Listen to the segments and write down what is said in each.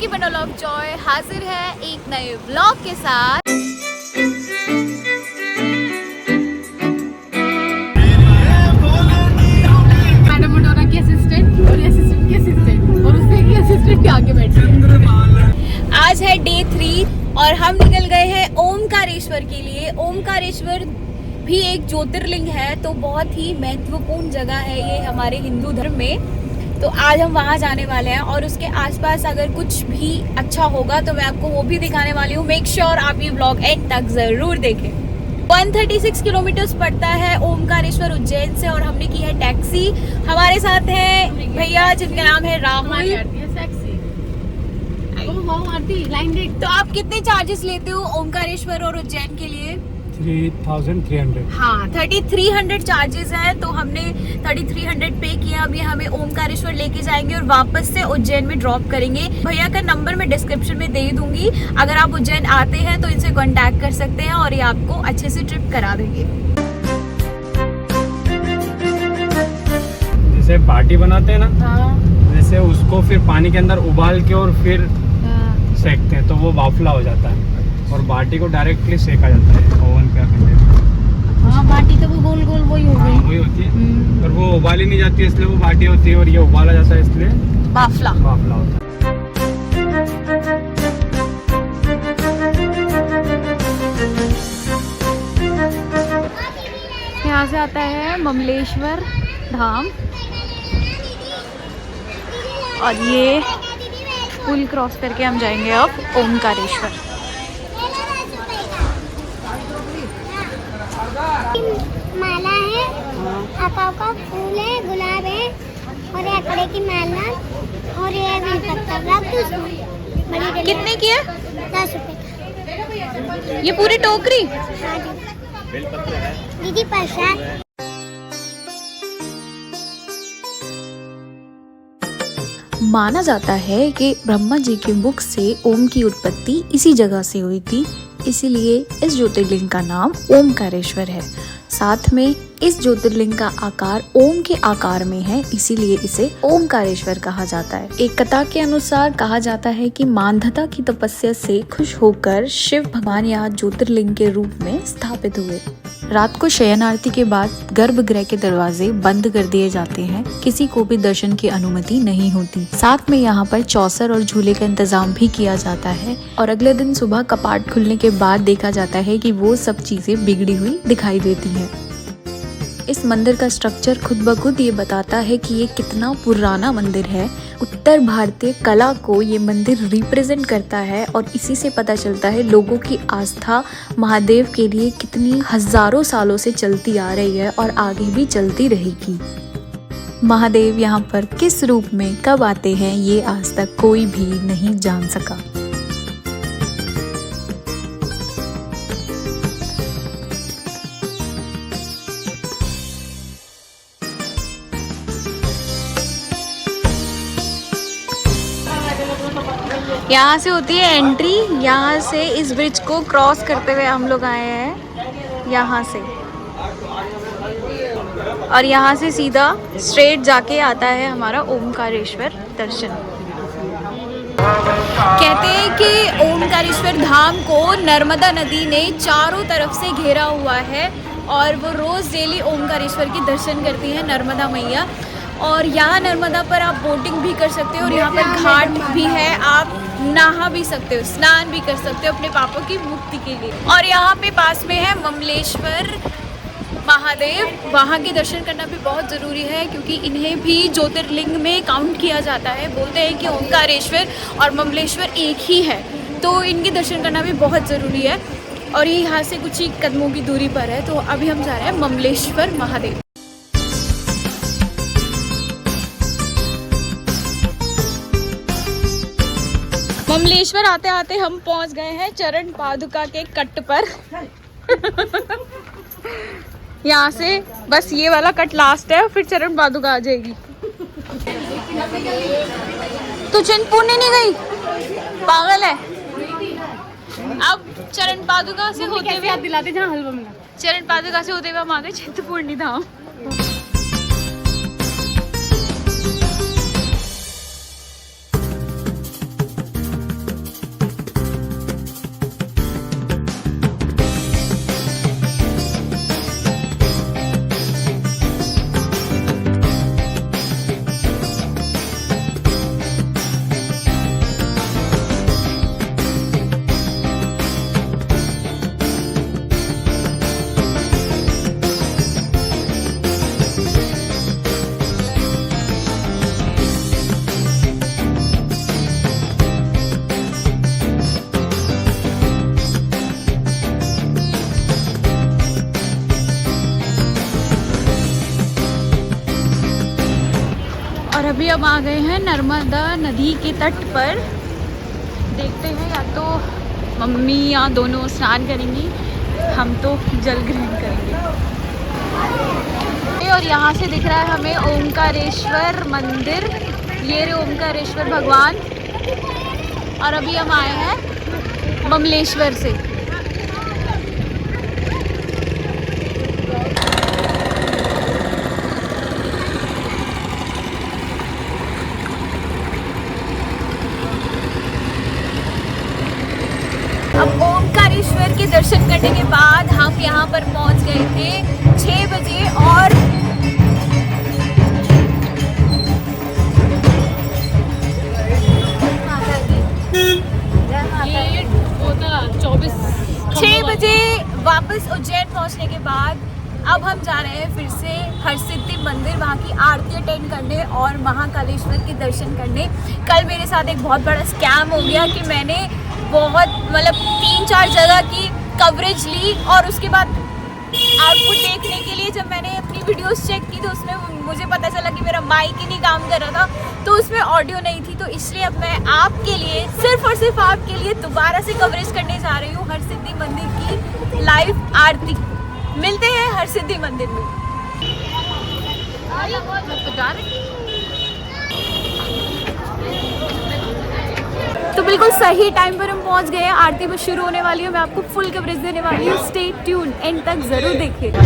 की bundle of Joy हाजिर है एक नए व्लॉग के साथ। मैडम मडोना की असिस्टेंट और असिस्टेंट की असिस्टेंट और उससे की असिस्टेंट के आगे बैठी है। आज है डे 3 और हम निकल गए हैं ओमकारेश्वर के लिए। ओमकारेश्वर भी एक ज्योतिर्लिंग है, तो बहुत ही महत्वपूर्ण जगह है ये हमारे हिंदू धर्म में। तो आज हम वहाँ जाने वाले हैं और उसके आसपास अगर कुछ भी अच्छा होगा तो मैं आपको वो भी दिखाने वाली हूँ। मेक श्योर आप ये ब्लॉग एंड तक जरूर देखें। 136 किलोमीटर पड़ता है ओमकारेश्वर उज्जैन से और हमने की है टैक्सी। हमारे साथ है भैया जिनका नाम है राहुल। तो आप कितने चार्जेस लेते हो ओमकारेश्वर और उज्जैन के लिए? 3300। हाँ, 3300 चार्जेस है। तो हमने 3300 पे किया। अभी हमें ओमकारेश्वर लेके जाएंगे और वापस से उज्जैन में ड्रॉप करेंगे। भैया का नंबर मैं डिस्क्रिप्शन में दे दूंगी। अगर आप उज्जैन आते हैं तो इनसे कांटेक्ट कर सकते हैं और ये आपको अच्छे से ट्रिप करा देंगे। जैसे बाटी बनाते हैं ना, हाँ। वैसे उसको फिर पानी के अंदर उबाल के और फिर सेकते हैं तो वो वाफला हो जाता है और बाटी को डायरेक्टली सेका जाता है ओवन पे रखने। हाँ, बाटी तो वो गोल गोल वही हो गई। वही होती है पर वो उबाली नहीं जाती है इसलिए वो बाटी होती है और ये उबाला जाता है इसलिए बाफला वाफला होता है। यहाँ से आता है ममलेश्वर धाम और ये पुल क्रॉस करके हम जाएंगे अब ओमकारेश्वर। माला है, अकाव का फूल है, गुलाब है और ये अकड़े की माला और ये बेलपत्र रख दो उसमें। बड़ी डली कितने की है? 10 रुपए ये पूरी टोकरी? का। हाँ जी दीदी प्रसाद। माना जाता है कि ब्रह्मा जी के मुख से ओम की उत्पत्ति इसी जगह से हुई थी, इसीलिए इस ज्योतिर्लिंग का नाम ओमकारेश्वर है। साथ में इस ज्योतिर्लिंग का आकार ओम के आकार में है, इसीलिए इसे ओमकारेश्वर कहा जाता है। एक कथा के अनुसार कहा जाता है कि मानधता की तपस्या से खुश होकर शिव भगवान यहाँ ज्योतिर्लिंग के रूप में स्थापित हुए। रात को शयन आरती के बाद गर्भगृह के दरवाजे बंद कर दिए जाते हैं, किसी को भी दर्शन की अनुमति नहीं होती। साथ में यहाँ पर चौसर और झूले का इंतजाम भी किया जाता है और अगले दिन सुबह कपाट खुलने के बाद देखा जाता है कि वो सब चीजें बिगड़ी हुई दिखाई देती हैं। इस मंदिर का स्ट्रक्चर खुद ब खुद ये बताता है कि ये कितना पुराना मंदिर है। उत्तर भारतीय कला को ये मंदिर रिप्रेजेंट करता है और इसी से पता चलता है लोगों की आस्था महादेव के लिए कितनी हजारों सालों से चलती आ रही है और आगे भी चलती रहेगी। महादेव यहाँ पर किस रूप में कब आते हैं ये आज तक कोई भी नहीं जान सका। यहाँ से होती है एंट्री। यहाँ से इस ब्रिज को क्रॉस करते हुए हम लोग आए हैं यहाँ से और यहाँ से सीधा स्ट्रेट जाके आता है हमारा ओमकारेश्वर दर्शन। कहते हैं कि ओमकारेश्वर धाम को नर्मदा नदी ने चारों तरफ से घेरा हुआ है और वो रोज डेली ओमकारेश्वर के दर्शन करती है नर्मदा मैया। और यहाँ नर्मदा पर आप बोटिंग भी कर सकते हो और यहाँ पर घाट भी है, आप नहा भी सकते हो, स्नान भी कर सकते हो अपने पापों की मुक्ति के लिए। और यहाँ पे पास में है ममलेश्वर महादेव, वहाँ के दर्शन करना भी बहुत ज़रूरी है क्योंकि इन्हें भी ज्योतिर्लिंग में काउंट किया जाता है। बोलते हैं कि ओमकारेश्वर और ममलेश्वर एक ही है, तो इनके दर्शन करना भी बहुत ज़रूरी है। और ये यहाँ से कुछ ही कदमों की दूरी पर है। तो अभी हम जा रहे हैं ममलेश्वर महादेव। ममलेश्वर आते आते हम पहुंच गए हैं चरण पादुका के कट पर। यहाँ से बस ये वाला कट लास्ट है, फिर चरण पादुका आ जाएगी। तू चिंतपूर्णी नहीं गई? पागल है। अब चरण पादुका से होते हुए दिलाते जहाँ हलवा मिला, चरण पादुका से होते हुए हम आ गए चिंतपूर्णी धाम। हम आ गए हैं नर्मदा नदी के तट पर। देखते हैं, या तो मम्मी या दोनों स्नान करेंगी, हम तो जल ग्रहण करेंगे। और यहाँ से दिख रहा है हमें ओमकारेश्वर मंदिर, ये रे ओमकारेश्वर भगवान। और अभी हम आए हैं बमलेश्वर से। अब ओमकारेश्वर के दर्शन करने के बाद हम यहाँ पर पहुँच गए थे 6 बजे। और ये होता 6 बजे वापस उज्जैन पहुँचने के बाद अब हम जा रहे हैं फिर से हरसिद्धि मंदिर, वहाँ की आरती अटेंड करने और महाकालेश्वर के दर्शन करने। कल मेरे साथ एक बहुत बड़ा स्कैम हो गया कि मैंने बहुत 3-4 जगह की कवरेज ली और उसके बाद आउटपुट देखने के लिए जब मैंने अपनी वीडियोस चेक की तो उसमें मुझे पता चला कि मेरा माइक ही नहीं काम कर रहा था, तो उसमें ऑडियो नहीं थी। तो इसलिए अब मैं आपके लिए सिर्फ और सिर्फ आपके लिए दोबारा से कवरेज करने जा रही हूँ हरसिद्धि मंदिर की लाइव आरती। मिलते हैं हरसिद्धि मंदिर में। तो बिल्कुल सही टाइम पर हम पहुंच गए हैं। आरती में शुरू होने वाली है, मैं आपको फुल कवरेज देने वाली हूँ। स्टे ट्यून, एंड तक जरूर देखिएगा।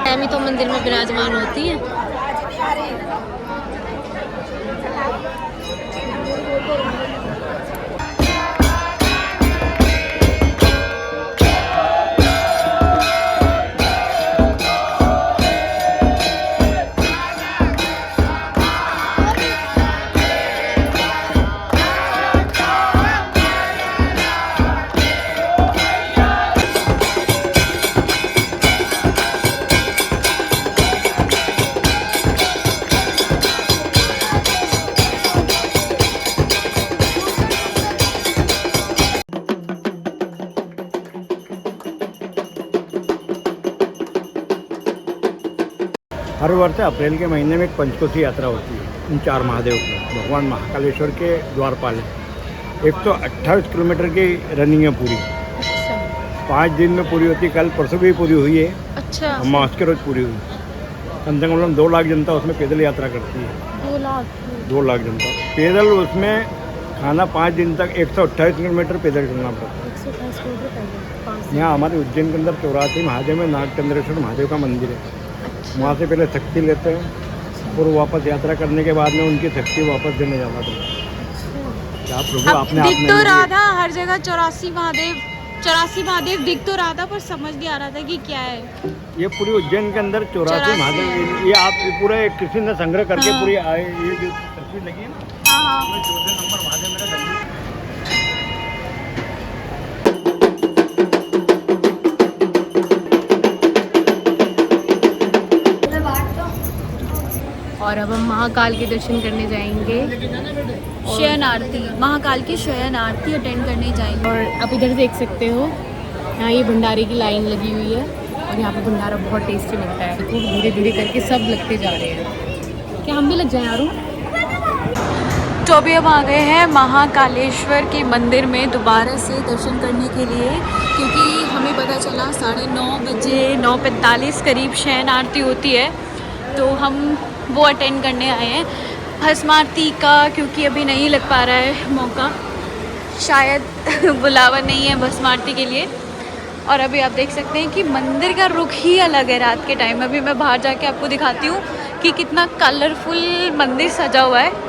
मैं तो मंदिर में विराजमान होती है। हर वर्ष अप्रैल के महीने में एक पंचकोशी यात्रा होती है इन 4 महादेव की। भगवान महाकालेश्वर के द्वारपाल है। 128 किलोमीटर की रनिंग है पूरी। 5 दिन में पूरी होती है। कल परसों भी पूरी हुई है। अच्छा। अमावस के रोज पूरी हुई। कम से कम 2 लाख जनता उसमें पैदल यात्रा करती है। 2 लाख जनता पैदल। उसमें खाना 5 दिन तक 128 किलोमीटर पैदल चलना पड़ता है। यहाँ हमारे उज्जैन के अंदर 84 महादेव में नागचंद्रेश्वर महादेव का मंदिर है। वहाँ से पहले शक्ति लेते हैं और वापस यात्रा करने के बाद में उनकी शक्ति वापस देने जाना पड़ता है। क्या प्रभु आपने दिख तो रहा था हर जगह 84 महादेव दिख तो रहा था, पर समझ नहीं आ रहा था कि क्या है ये। पूरी उज्जैन के अंदर 84 महादेव, ये आप पूरे किसी ने संग्रह करके पूरी आए। ये जो तस्वीर लगी है ना, हाँ। 14 नंबर महादेव मेरा गली। और अब हम महाकाल के दर्शन करने जाएंगे। शयन आरती, महाकाल की शयन आरती अटेंड करने जाएंगे। और आप इधर देख सकते हो, यहाँ ये भंडारे की लाइन लगी हुई है और यहाँ पे भंडारा बहुत टेस्टी मिलता है। तो धीरे धीरे करके सब लगते जा रहे हैं। क्या हम भी लग जाएं यारों? तो अभी हम आ गए हैं महाकालेश्वर के मंदिर में दोबारा से दर्शन करने के लिए, क्योंकि हमें पता चला 9:30 बजे 9:45 करीब शयन आरती होती है। तो हम वो अटेंड करने आए हैं भस्म आरती का, क्योंकि अभी नहीं लग पा रहा है मौका, शायद बुलावा नहीं है भस्म आरती के लिए। और अभी आप देख सकते हैं कि मंदिर का रुख ही अलग है रात के टाइम। अभी मैं बाहर जाके आपको दिखाती हूँ कि कितना कलरफुल मंदिर सजा हुआ है।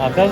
आकाश